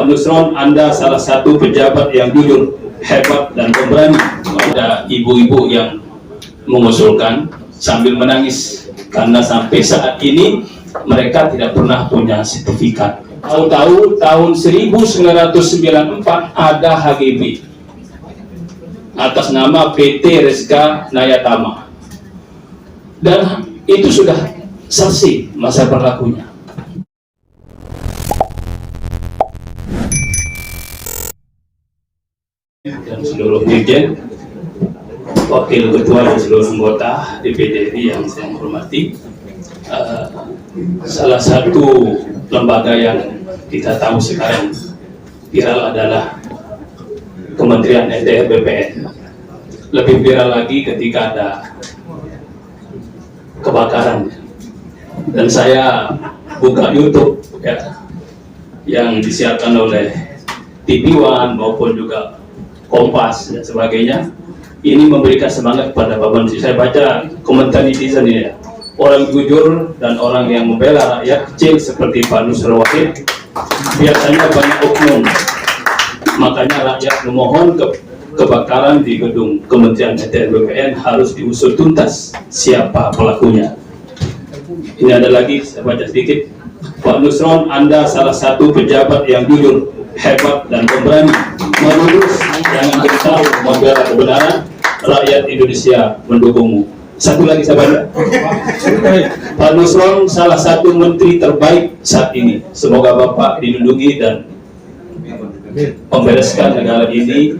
Pak Nusron, Anda salah satu pejabat yang jujur, hebat, dan pemberani. Ada ibu-ibu yang mengusulkan sambil menangis karena sampai saat ini mereka tidak pernah punya sertifikat. Tahu-tahu tahun 1994 ada HGB atas nama PT Reska Nayatama, dan itu sudah selesai masa berlakunya. Dan seluruh dirjen, wakil ketua dan seluruh anggota DPD RI yang saya hormati, salah satu lembaga yang kita tahu sekarang viral adalah Kementerian SDM BPN. Lebih viral lagi ketika ada kebakaran, dan saya buka YouTube ya, yang disiarkan oleh TV One maupun juga Kompas dan sebagainya. Ini memberikan semangat kepada Pak Menteri. Saya baca komentar netizen ini ya, orang jujur dan orang yang membela rakyat kecil seperti Pak Nusron Wahid biasanya banyak oknum. Makanya rakyat memohon kebakaran di gedung Kementerian SDM BPN harus diusut tuntas siapa pelakunya. Ini ada lagi, saya baca sedikit. Pak Nusron, Anda salah satu pejabat yang jujur, hebat, dan pemberani, melurus, jangan gentar membela kebenaran. Rakyat Indonesia mendukungmu. Satu lagi saya baca. Pak Nusron salah satu menteri terbaik saat ini. Semoga Bapak dilindungi dan membereskan negara ini.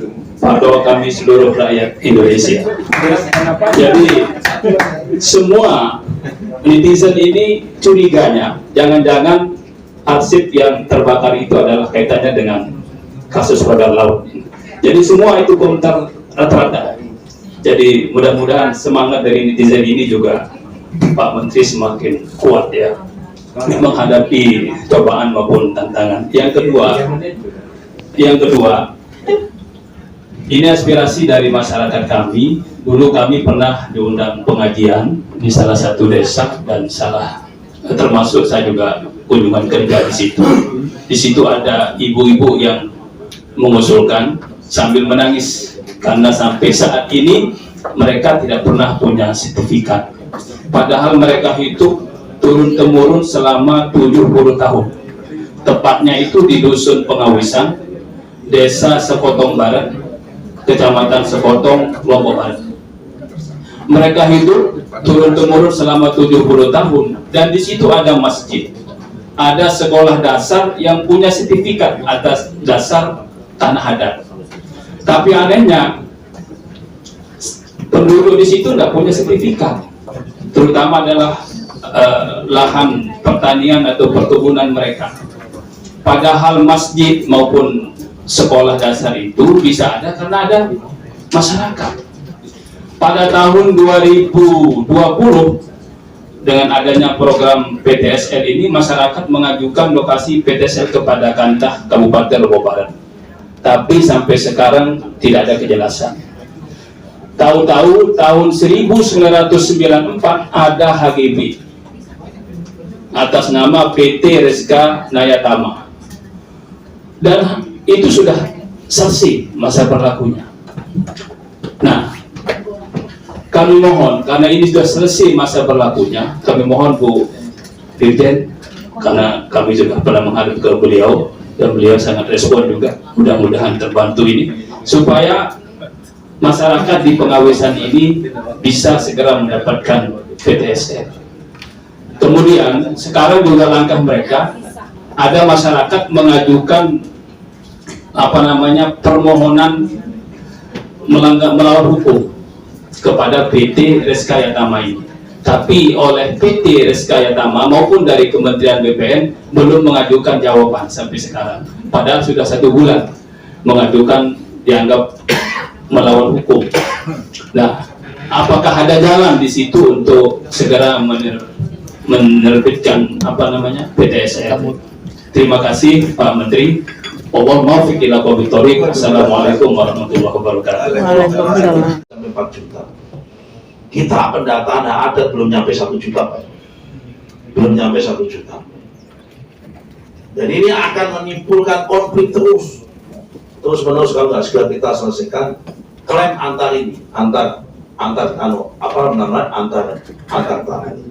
Doa kami seluruh rakyat Indonesia. Jadi semua netizen ini curiganya, jangan-jangan arsip yang terbakar itu adalah kaitannya dengan kasus Badar Laut. Jadi semua itu komentar rata-rata. Jadi mudah-mudahan semangat dari netizen ini juga Pak Menteri semakin kuat ya menghadapi cobaan maupun tantangan. Yang kedua, ini aspirasi dari masyarakat kami. Dulu kami pernah diundang pengajian di salah satu desa dan termasuk saya juga kunjungan kerja di situ. Di situ ada ibu-ibu yang mengusulkan sambil menangis karena sampai saat ini mereka tidak pernah punya sertifikat. Padahal mereka hidup turun-temurun selama 70 tahun. Tepatnya itu di Dusun Pengawisan, Desa Sekotong Barat, Kecamatan Sekotong, Lombok Barat. Mereka hidup turun-temurun selama 70 tahun, dan di situ ada masjid, ada sekolah dasar yang punya sertifikat atas dasar tanah adat. Tapi anehnya penduduk di situ tidak punya sertifikat, terutama adalah lahan pertanian atau perkebunan mereka. Padahal masjid maupun sekolah dasar itu bisa ada karena ada masyarakat. Pada tahun 2020 dengan adanya program PTSL ini, masyarakat mengajukan lokasi PTSL kepada Kantah Kabupaten Lombok Barat. Tapi sampai sekarang tidak ada kejelasan. Tahu-tahu tahun 1994 ada HGB atas nama PT Reska Nayatama, dan itu sudah selesai masa berlakunya. Nah, kami mohon, karena ini sudah selesai masa berlakunya, kami mohon Bu Dirjen, karena kami juga pernah menghadap ke beliau dan beliau sangat respon juga, mudah-mudahan terbantu ini, supaya masyarakat di Pengawesan ini bisa segera mendapatkan PTSL. Kemudian sekarang juga langkah mereka, ada masyarakat mengajukan permohonan melawan hukum kepada PT Reska Nayatama ini. Tapi oleh PT Reska Nayatama maupun dari Kementerian BPN belum mengajukan jawaban sampai sekarang. Padahal sudah 1 bulan mengajukan, dianggap melawan hukum. Nah, apakah ada jalan di situ untuk segera menerbitkan PTSL? Terima kasih Pak Menteri. Assalamualaikum warahmatullahi wabarakatuh. Waalaikumsalam. 4 juta. Kita pendataan adat belum nyampe 1 juta, Pak. Belum nyampe 1 juta. Dan ini akan menimbulkan konflik terus menerus kalau nggak segera kita selesaikan klaim antar tanah ini.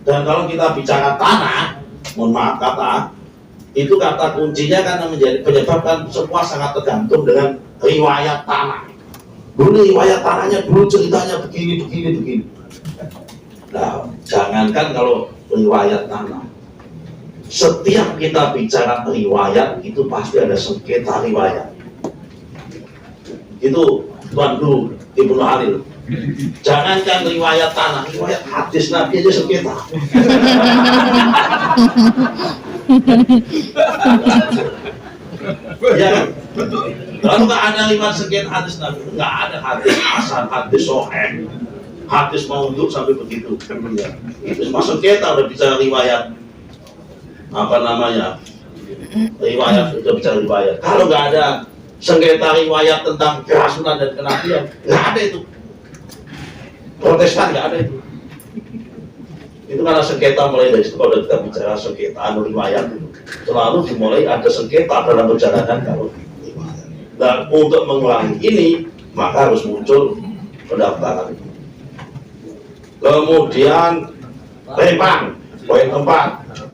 Dan kalau kita bicara tanah, mohon maaf itu kata kuncinya karena menjadi penyebabkan semua sangat tergantung dengan riwayat tanah. Dulu riwayat tanahnya dulu ceritanya begini. Nah, jangankan kalau riwayat tanah, setiap kita bicara riwayat itu pasti ada sengketa riwayat. Itu Tuan Guru Ibnu Halil. Jangankan riwayat tanah, riwayat hadis Nabi aja sengketa. Ya kan? Kalau nggak ada riwayat sengketa hadis Nabi, nggak ada hadis hasan, hadis sahih, hadis maudhu sampai begitu. Itu semua sengketa udah bicara riwayat. Riwayat sudah bicara riwayat. Kalau nggak ada sengketa riwayat tentang kerasulan dan kenabian, nggak ada itu. Protestan nggak ada itu. Itu karena sengketa mulai dari situ. Kalau kita bicara sengketa riwayat itu selalu dimulai ada sengketa dalam perjalanan kalau riwayat. Dan untuk mengulangi ini maka harus muncul pendaftaran. Kemudian Rempang, poin 4.